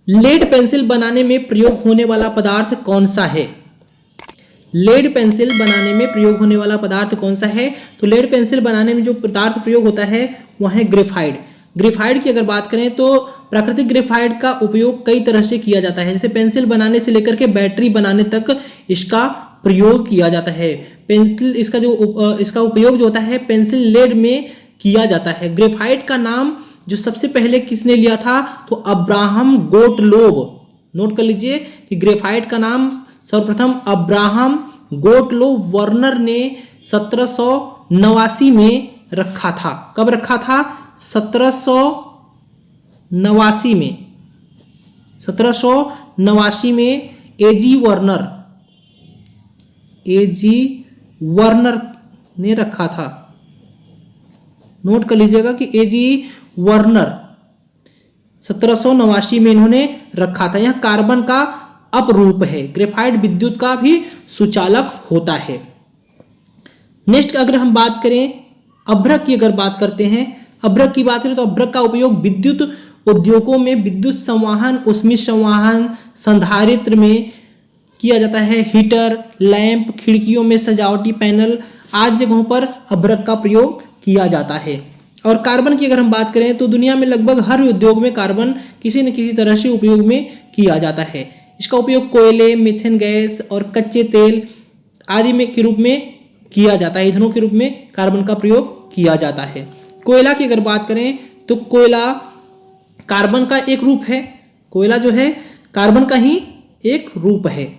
Lead pencil बनाने में प्रयोग होने वाला पदार्थ कौन सा है? लेड पेंसिल बनाने में प्रयोग होने वाला पदार्थ कौन सा है? तो लेड पेंसिल बनाने में जो पदार्थ प्रयोग होता है वह है ग्रेफाइट। ग्रेफाइट की अगर बात करें तो प्राकृतिक ग्रेफाइट का उपयोग कई तरह से किया जाता है, जैसे पेंसिल बनाने से लेकर के बैटरी बनाने तक इसका प्रयोग किया जाता है। पेंसिल इसका उपयोग जो होता है पेंसिल लेड में किया जाता है। ग्रेफाइट का नाम जो सबसे पहले किसने लिया था? तो अब्राहम गोटलोब। नोट कर लीजिए कि ग्रेफाइट का नाम सर्वप्रथम अब्राहम गोटलोब वर्नर ने 1789 में रखा था। कब रखा था? 1789 में। 1789 में एजी वर्नर ने रखा था। नोट कर लीजिएगा कि एजी वर्नर 1789 में इन्होंने रखा था। यह कार्बन का अपरूप है। ग्रेफाइट विद्युत का भी सुचालक होता है। नेक्स्ट अगर हम बात करें अभ्रक की, अगर बात करते हैं अभ्रक की बात करें तो अभ्रक का उपयोग विद्युत उद्योगों में विद्युत संवाहन, ऊष्मीय संवाहन, संधारित्र में किया जाता है। हीटर, लैंप, खिड़कियों में सजावटी पैनल आदि जगहों पर अभ्रक का प्रयोग किया जाता है। और कार्बन की अगर हम बात करें तो दुनिया में लगभग हर उद्योग में कार्बन किसी न किसी तरह से उपयोग में किया जाता है। इसका उपयोग कोयले, मीथेन गैस और कच्चे तेल आदि में के रूप में किया जाता है। ईंधनों के रूप में कार्बन का प्रयोग किया जाता है। कोयला की अगर बात करें तो कोयला कार्बन का एक रूप है। कोयला जो है कार्बन का ही एक रूप है,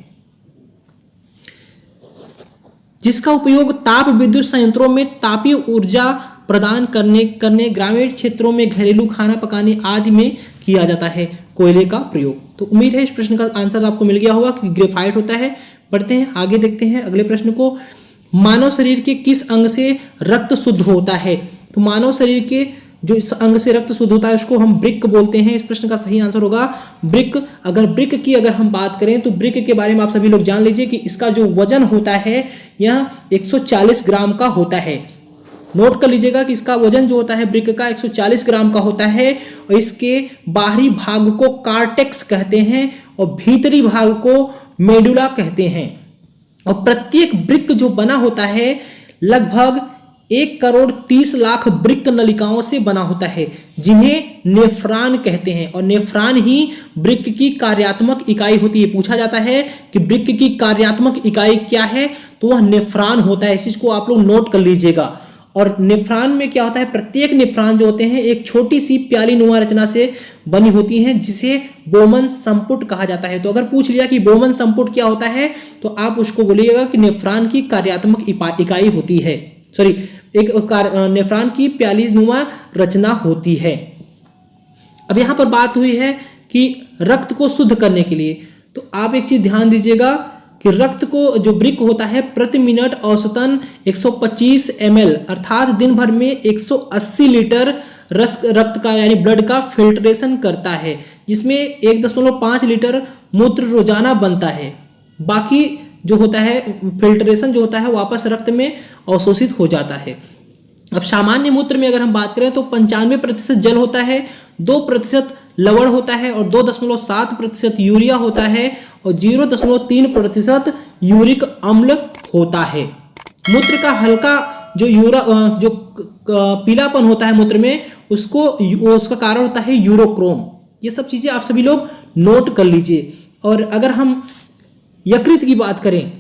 जिसका उपयोग ताप विद्युत संयंत्रों में तापीय ऊर्जा प्रदान करने ग्रामीण क्षेत्रों में घरेलू खाना पकाने आदि में किया जाता है। कोयले का प्रयोग। तो उम्मीद है इस प्रश्न का आंसर आपको मिल गया होगा कि ग्रेफाइट होता है। बढ़ते हैं आगे, देखते हैं अगले प्रश्न को। मानव शरीर के किस अंग से रक्त शुद्ध होता है? तो मानव शरीर के जो इस अंग से रक्त शुद्ध होता है उसको हम वृक्क बोलते हैं। इस प्रश्न का सही आंसर होगा वृक्क। वृक्क की अगर हम बात करें तो वृक्क के बारे में आप सभी लोग जान लीजिए कि इसका जो वजन होता है यह 140 ग्राम का होता है। नोट कर लीजिएगा कि इसका वजन जो होता है वृक्क का 140 ग्राम का होता है। और इसके बाहरी भाग को कार्टेक्स कहते हैं और भीतरी भाग को मेडुला कहते हैं। और प्रत्येक वृक्क जो बना होता है लगभग 1,30,00,000 वृक्क नलिकाओं से बना होता है, जिन्हें नेफ्रॉन कहते हैं। और नेफ्रॉन ही वृक्क की कार्यात्मक इकाई होती है। पूछा जाता है कि वृक्क की कार्यात्मक इकाई क्या है, तो वह नेफ्रॉन होता है। इस चीज को आप लोग नोट कर लीजिएगा। और नेफ्रॉन में क्या होता है, प्रत्येक नेफ्रॉन जो होते हैं एक छोटी सी प्याली नुमा रचना से बनी होती हैं, जिसे बोमन संपुट कहा जाता है। तो अगर पूछ लिया कि बोमन संपुट क्या होता है तो आप उसको बोलिएगा कि नेफ्रॉन की कार्यात्मक इकाई होती है। एक नेफ्रॉन की प्याली नुमा रचना होती है। अब यहां पर बात हुई है कि रक्त को शुद्ध करने के लिए, तो आप एक चीज ध्यान दीजिएगा कि रक्त को जो वृक्क होता है प्रति मिनट औसतन 125 ml अर्थात दिन भर में 180 लीटर रक्त का यानी ब्लड का फिल्ट्रेशन करता है, जिसमें 1.5 लीटर मूत्र रोजाना बनता है। बाकी जो होता है फिल्ट्रेशन जो होता है वापस रक्त में अवशोषित हो जाता है। अब सामान्य मूत्र में अगर हम बात करें तो 95% जल होता है, 2% लवण होता है और 2.7% यूरिया होता है और 0.3% यूरिक अम्ल होता है। मूत्र का हल्का जो पीलापन होता है मूत्र में उसका कारण होता है यूरोक्रोम। ये सब चीजें आप सभी लोग नोट कर लीजिए। और अगर हम यकृत की बात करें,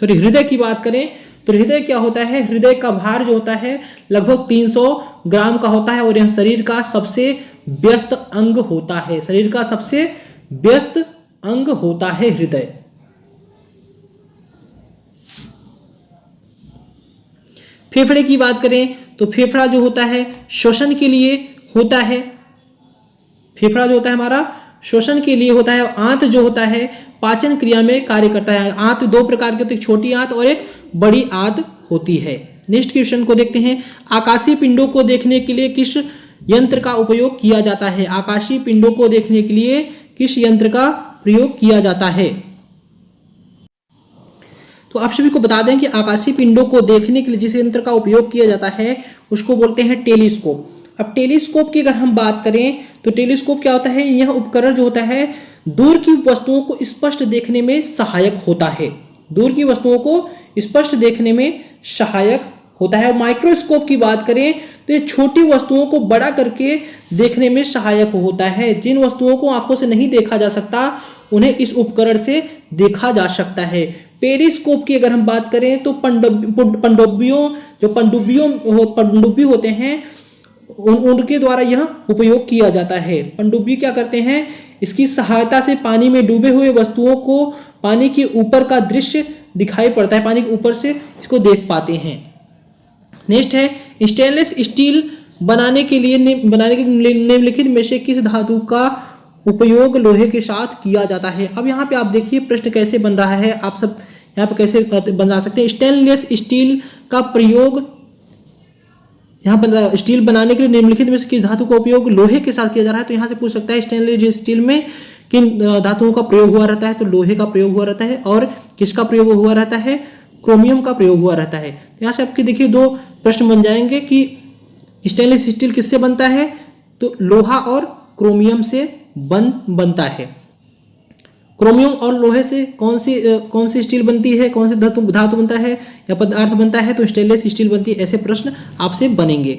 हृदय की बात करें तो हृदय क्या होता है, हृदय का भार जो होता है लगभग 300 ग्राम का होता है और यह शरीर का सबसे व्यस्त अंग होता है। शरीर का सबसे व्यस्त अंग होता है हृदय। फेफड़े की बात करें तो फेफड़ा जो होता है श्वसन के लिए होता है। फेफड़ा जो होता है हमारा श्वसन के लिए होता है। आंत जो होता है पाचन क्रिया में कार्य करता है। आंत दो प्रकार की होती है, एक छोटी आंत और एक बड़ी आंत होती है। नेक्स्ट क्वेश्चन को देखते हैं। आकाशीय पिंडों को देखने के लिए किस यंत्र का उपयोग किया जाता है? आकाशीय पिंडों को देखने के लिए किस यंत्र का प्रयोग किया जाता है? तो आप सभी को बता दें कि आकाशीय पिंडों को देखने के लिए जिस यंत्र का उपयोग किया जाता है उसको बोलते हैं टेलीस्कोप। अब टेलीस्कोप की अगर हम बात करें तो टेलीस्कोप क्या होता है, यह उपकरण जो होता है दूर की वस्तुओं को स्पष्ट देखने में सहायक होता है, दूर की वस्तुओं को स्पष्ट देखने में सहायक होता है। माइक्रोस्कोप की बात करें तो ये छोटी वस्तुओं को बड़ा करके देखने में सहायक होता है। जिन वस्तुओं को आंखों से नहीं देखा जा सकता उन्हें इस उपकरण से देखा जा सकता है। पेरिस्कोप की अगर हम बात करें तो पनडुब्बी होते हैं उनके द्वारा यह उपयोग किया जाता है। पनडुब्बी क्या करते हैं, इसकी सहायता से पानी में डूबे हुए वस्तुओं को पानी के ऊपर का दृश्य दिखाई पड़ता है, पानी के ऊपर से इसको देख पाते हैं। नेक्स्ट है स्टेनलेस स्टील बनाने के लिए निम्नलिखित में से किस धातु का उपयोग लोहे के साथ किया जाता है। अब यहाँ पे आप देखिए प्रश्न कैसे बन रहा है, आप सब यहाँ पे कैसे बना सकते हैं। स्टेनलेस स्टील का प्रयोग, यहाँ पर स्टील बनाने के लिए निम्नलिखित में से किस धातु का उपयोग लोहे के साथ किया जा रहा है। तो यहाँ से पूछ सकता है स्टेनलेस स्टील में किन धातुओं का प्रयोग हुआ रहता है, तो लोहे का प्रयोग हुआ रहता है। और किसका प्रयोग हुआ रहता है, क्रोमियम का प्रयोग हुआ रहता है। यहाँ से आपके देखिए दो प्रश्न बन जाएंगे कि स्टेनलेस स्टील किससे बनता है, तो लोहा और क्रोमियम से बनता है। क्रोमियम और लोहे से कौन सी स्टील बनती है, कौन से धातु बनता है या पदार्थ बनता है, तो स्टेनलेस स्टील बनती है। ऐसे प्रश्न आपसे बनेंगे।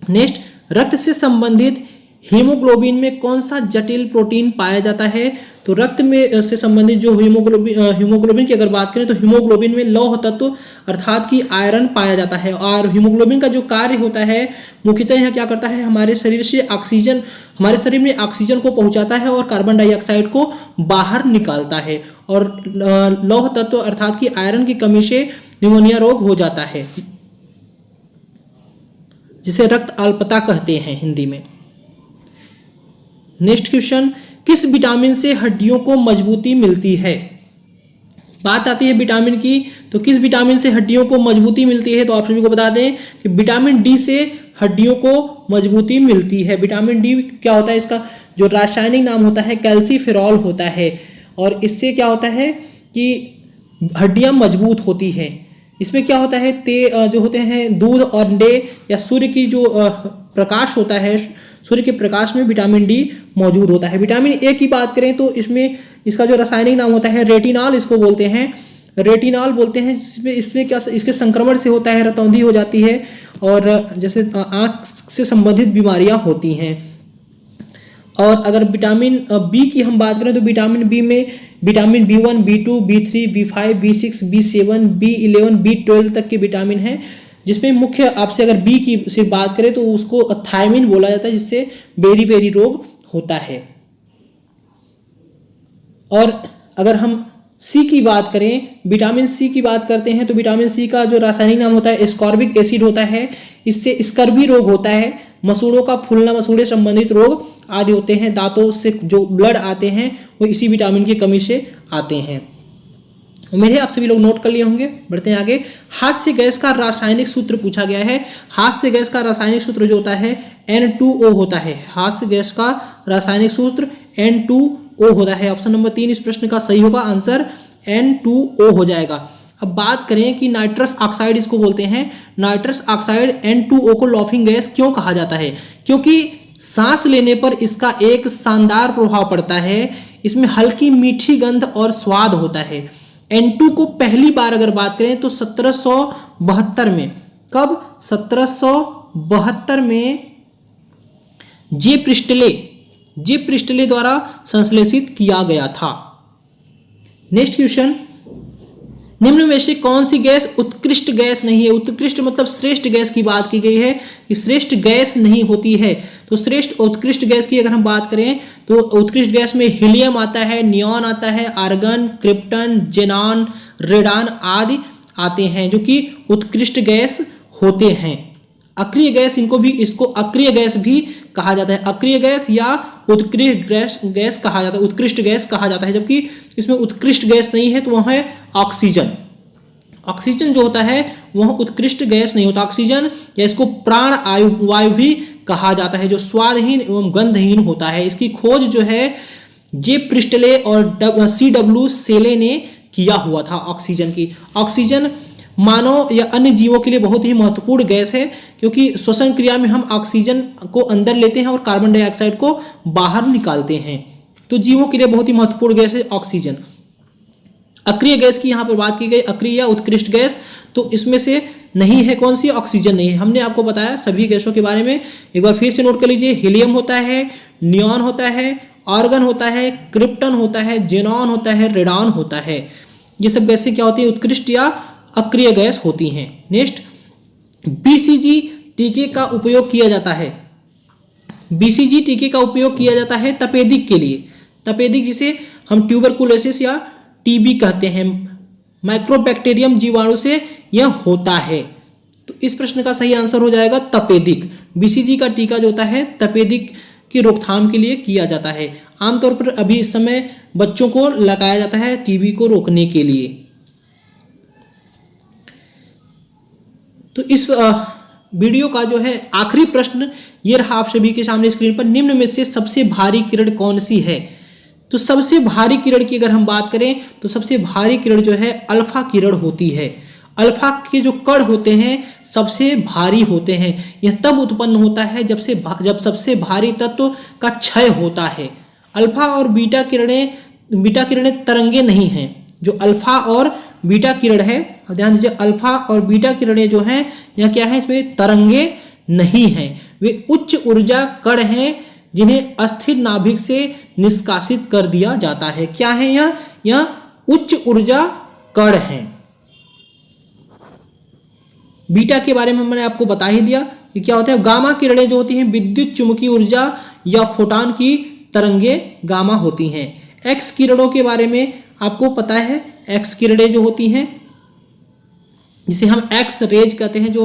नेक्स्ट, रक्त से संबंधित हीमोग्लोबिन में कौन सा जटिल प्रोटीन पाया जाता है। तो रक्त में से संबंधित जो हीमोग्लोबिन की अगर बात करें तो हीमोग्लोबिन में लौह तत्व अर्थात कि आयरन पाया जाता है। और हीमोग्लोबिन का जो कार्य होता है मुख्यतः यह क्या करता है, हमारे शरीर में ऑक्सीजन को पहुंचाता है और कार्बन डाइऑक्साइड को बाहर निकालता है। और लौह तत्व अर्थात कि आयरन की कमी से निमोनिया रोग हो जाता है, जिसे रक्त अल्पता कहते हैं हिंदी में। नेक्स्ट क्वेश्चन, किस विटामिन से हड्डियों को मजबूती मिलती है। बात आती है विटामिन की, तो किस विटामिन से हड्डियों को मजबूती मिलती है, तो आप सभी को बता दें कि विटामिन डी से हड्डियों को मजबूती मिलती है। विटामिन डी क्या होता है, इसका जो रासायनिक नाम होता है कैल्सीफेरॉल होता है। और इससे क्या होता है कि हड्डियां मजबूत होती हैं। इसमें क्या होता है, जो होते हैं दूध और अंडे या सूर्य की जो प्रकाश होता है, सूर्य के प्रकाश में विटामिन डी मौजूद होता है। विटामिन ए की बात करें तो इसका जो रासायनिक नाम होता है रेटिनॉल, इसको बोलते हैं रेटिनॉल बोलते हैं। इसमें क्या, इसके संक्रमण से होता है, रतौंधी हो जाती है और जैसे आंख से संबंधित बीमारियां होती हैं। और अगर विटामिन बी की हम बात करें तो विटामिन बी में vitamin B1, B2, B3, B5, B6, B7, B11, B12 तक के विटामिन हैं, जिसमें मुख्य आपसे अगर बी की सिर्फ बात करें तो उसको थायमिन बोला जाता है, जिससे बेरी रोग होता है। और अगर हम सी की बात करें, विटामिन सी की बात करते हैं तो विटामिन सी का जो रासायनिक नाम होता है एस्कॉर्बिक एसिड होता है। इससे स्कर्वी रोग होता है, मसूड़ों का फूलना, मसूड़े संबंधित रोग आदि होते हैं। दांतों से जो ब्लड आते हैं वो इसी विटामिन की कमी से आते हैं। उम्मीद है आप सभी लोग नोट कर लिए होंगे। बढ़ते हैं आगे। हास्य गैस का रासायनिक सूत्र पूछा गया है। हास्य गैस का रासायनिक सूत्र जो होता है N2O होता है। हास्य गैस का रासायनिक सूत्र N2O होता है। ऑप्शन नंबर 3 इस प्रश्न का सही होगा, आंसर N2O हो जाएगा। अब बात करें कि नाइट्रस ऑक्साइड इसको बोलते हैं। नाइट्रस ऑक्साइड N2O को लॉफिंग गैस क्यों कहा जाता है, क्योंकि सांस लेने पर इसका एक शानदार प्रभाव पड़ता है। इसमें हल्की मीठी गंध और स्वाद होता है। N2 को पहली बार अगर बात करें तो 1772 में, कब, 1772 में जे प्रिस्टले द्वारा संश्लेषित किया गया था। नेक्स्ट क्वेश्चन, निम्न में से कौन सी गैस उत्कृष्ट गैस नहीं है। उत्कृष्ट मतलब श्रेष्ठ गैस की बात की गई है कि श्रेष्ठ गैस नहीं होती है। तो उत्कृष्ट गैस की अगर हम बात करें तो उत्कृष्ट गैस में हीलियम आता है, नियॉन आता है, आर्गन, क्रिप्टन, जेनॉन, रेडान आदि आते हैं जो कि उत्कृष्ट गैस होते हैं। अक्रिय गैस, इसको अक्रिय गैस भी कहा जाता है। अक्रिय गैस या उत्कृष्ट गैस कहा जाता है, उत्कृष्ट गैस कहा जाता है। जबकि इसमें उत्कृष्ट गैस नहीं है तो वह है ऑक्सीजन। ऑक्सीजन जो होता है वह उत्कृष्ट गैस नहीं होता। ऑक्सीजन या इसको प्राण वायु भी कहा जाता है, जो स्वादहीन एवं गंधहीन होता है। इसकी खोज जो है जे प्रिस्टले और CW सेले ने किया हुआ था ऑक्सीजन की। ऑक्सीजन मानव या अन्य जीवों के लिए बहुत ही महत्वपूर्ण गैस है, क्योंकि श्वसन क्रिया में हम ऑक्सीजन को अंदर लेते हैं और कार्बन डाइऑक्साइड को बाहर निकालते हैं। तो जीवों के लिए बहुत ही महत्वपूर्ण गैस है ऑक्सीजन। अक्रिय गैस की यहाँ पर बात की गई, अक्रिय या उत्कृष्ट गैस, तो इसमें से नहीं है कौन सी, ऑक्सीजन नहीं है। हमने आपको बताया सभी गैसों के बारे में, एक बार फिर से नोट कर लीजिए। हीलियम होता है, नियॉन होता है, आर्गन होता है, क्रिप्टन होता है, जेनॉन होता है, रेडॉन होता है। ये सब गैसें क्या होती है, उत्कृष्ट या अक्रिय गैस होती हैं। नेक्स्ट, बीसीजी टीके का उपयोग किया जाता है। बीसीजी टीके का उपयोग किया जाता है तपेदिक के लिए। तपेदिक जिसे हम ट्यूबरकुलोसिस या टीबी कहते हैं, माइक्रोबैक्टीरियम जीवाणु से यह होता है। तो इस प्रश्न का सही आंसर हो जाएगा तपेदिक। बीसीजी का टीका जो होता है तपेदिक की रोकथाम के लिए किया जाता है। आमतौर पर अभी इस समय बच्चों को लगाया जाता है टीबी को रोकने के लिए। तो इस वीडियो का जो है आखिरी प्रश्न ये रहा आप सभी के सामने स्क्रीन पर, निम्न में से सबसे भारी किरण कौन सी है। तो सबसे भारी किरण की अगर हम बात करें तो सबसे भारी किरण जो है अल्फा किरण होती है। अल्फा के जो कण होते हैं सबसे भारी होते हैं। यह तब उत्पन्न होता है जब सबसे भारी तत्व का क्षय होता है। अल्फा और बीटा किरणें तरंगे नहीं हैं। जो अल्फा और बीटा किरण है, ध्यान दीजिए, अल्फा और बीटा किरणें जो हैं यह क्या है, इसमें तरंगे नहीं हैं। वे उच्च ऊर्जा कण हैं जिन्हें अस्थिर नाभिक से निष्कासित कर दिया जाता है। क्या है यह उच्च ऊर्जा कण है। बीटा के बारे में मैंने आपको बता ही दिया कि क्या होता है। गामा किरणें जो होती हैं विद्युत चुंबकीय ऊर्जा या फोटॉन की तरंगे गामा होती हैं। एक्स किरणों के बारे में आपको पता है, एक्स किरणें जो होती हैं जिसे हम एक्स रेज कहते हैं, जो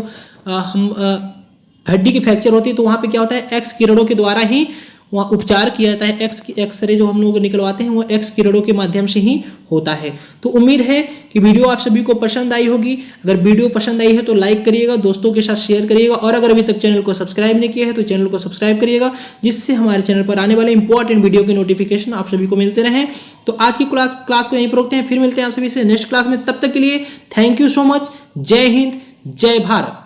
हड्डी की फ्रैक्चर होती है तो वहां पे क्या होता है, एक्स किरणों के द्वारा ही वहाँ उपचार किया जाता है। एक्सरे जो हम लोग निकलवाते हैं वो एक्स किरणों के माध्यम से ही होता है। तो उम्मीद है कि वीडियो आप सभी को पसंद आई होगी। अगर वीडियो पसंद आई है तो लाइक करिएगा, दोस्तों के साथ शेयर करिएगा, और अगर अभी तक चैनल को सब्सक्राइब नहीं किया है तो चैनल को सब्सक्राइब करिएगा, जिससे हमारे चैनल पर आने वाले इंपॉर्टेंट वीडियो के नोटिफिकेशन आप सभी को मिलते रहें। तो आज की क्लास को यहीं पर रोकते हैं, फिर मिलते हैं आप सभी से नेक्स्ट क्लास में। तब तक के लिए थैंक यू सो मच। जय हिंद, जय भारत।